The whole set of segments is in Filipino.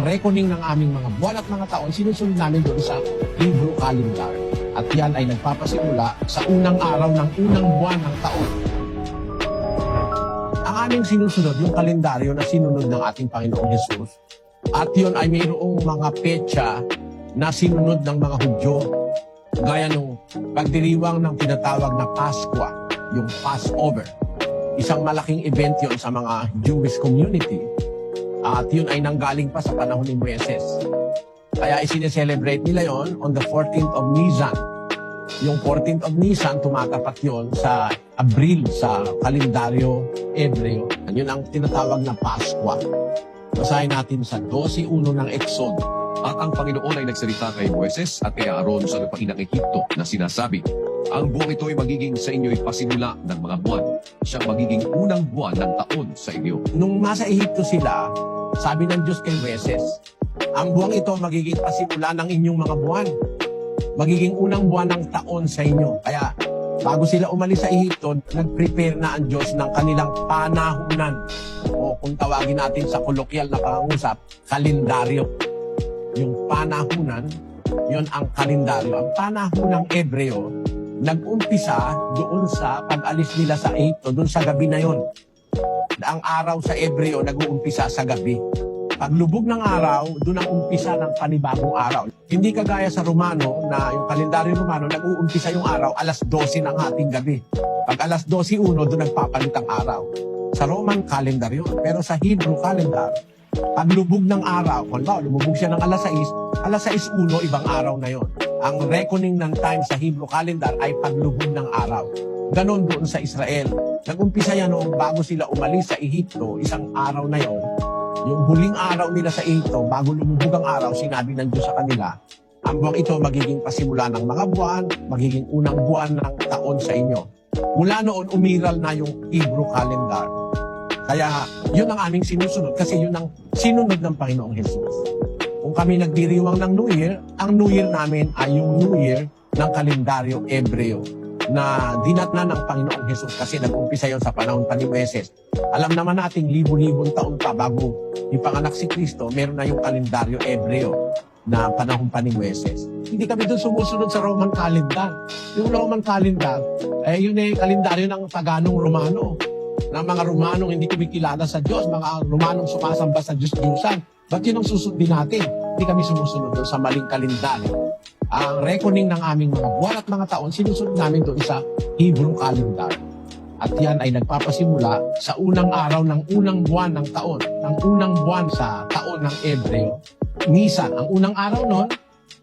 reckoning ng aming mga buwan at mga taon, sinusunod namin doon sa Hebrew calendar. At yan ay nagpapasimula sa unang araw ng unang buwan ng taon. Ang aming sinusunod, yung kalendaryo na sinunod ng ating Panginoong Jesus. At yun ay mayroong mga petsa na sinunod ng mga Hudyo. Gaya nung pagdiriwang ng tinatawag na Paskwa, yung Passover. Isang malaking event yun sa mga Jewish community. At yun ay nanggaling pa sa panahon ni Moises. Kaya isineselebrate nila yon on the 14th of Nisan. Yung 14th of Nisan, tumatapat yon sa Abril sa kalendaryo Hebreo. Yun ang tinatawag na Paskwa. Basahin natin sa 12:1 ng Exod. At ang Panginoon ay nagsalita kay Moises at kay Aaron sa lupain ng Ehipto na sinasabi, ang buwang ito ay magiging sa inyo'y pasimula ng mga buwan. Siyang magiging unang buwan ng taon sa inyo. Nung nasa Ehipto sila, sabi ng Diyos kay Moises, ang buwang ito magiging pasimula ng inyong mga buwan. Magiging unang buwan ng taon sa inyo. Kaya bago sila umalis sa Ehipto, nag-prepare na ang Diyos ng kanilang panahunan. O kung tawagin natin sa kolokyal na pangungusap, kalendaryo. Yung panahunan, yun ang kalendaryo. Ang panahunang Hebreo, nag-umpisa doon sa pag-alis nila sa Ehipto, doon sa gabi na yon. Ang araw sa Hebreo, nag-uumpisa sa gabi. Paglubog ng araw, doon ang umpisa ng panibagong araw. Hindi kagaya sa Romano, na yung kalendaryo Romano, nag-uumpisa yung araw, alas 12 ng ating gabi. Pag alas 12:01, doon nagpapalit ang araw. Sa Roman calendar yun. Pero sa Hebrew calendar, paglubog ng araw, kung ba, lumubog siya ng alas 6:01, ibang araw na yon. Ang reckoning ng time sa Hebrew calendar ay paglubog ng araw. Ganon doon sa Israel. Nag-umpisa yan noong bago sila umalis sa Ehipto, isang araw na yon. Yung huling araw nila sa Ehipto, bago lumubog ang araw, sinabi ng Diyos sa kanila, ang buwang ito magiging pasimula ng mga buwan, magiging unang buwan ng taon sa inyo. Mula noon, umiral na yung Hebrew calendar. Kaya yun ang aming sinusunod kasi yun ang sinunod ng Panginoong Jesus. Kung kami nagdiriwang ng New Year, ang New Year namin ay yung New Year ng kalendaryo Hebreo na dinatna ng Panginoong Jesus kasi nag-umpisa yon sa panahon pa ni Moises. Alam naman natin, libo-libong taon pa bago ipanganak si Kristo, meron na yung kalendaryo Hebreo na panahon pa ni Moises. Hindi kami doon sumusunod sa Roman calendar. Yung Roman calendar, yun ay kalendaryo ng paganong Romano. Na mga Romanong hindi kumikilala sa Diyos, mga Romanong sumasamba sa Diyos-Diyusan. Ba't yun ang susundin natin? Hindi kami sumusunod doon sa maling kalendaryo. Ang reckoning ng aming mga buwan at mga taon, sinusunod namin doon sa Hebrew calendar. At yan ay nagpapasimula sa unang araw ng unang buwan ng taon, ng unang buwan sa taon ng Hebreo. Nisan, ang unang araw nun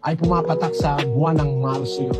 ay pumapatak sa buwan ng Marso yun.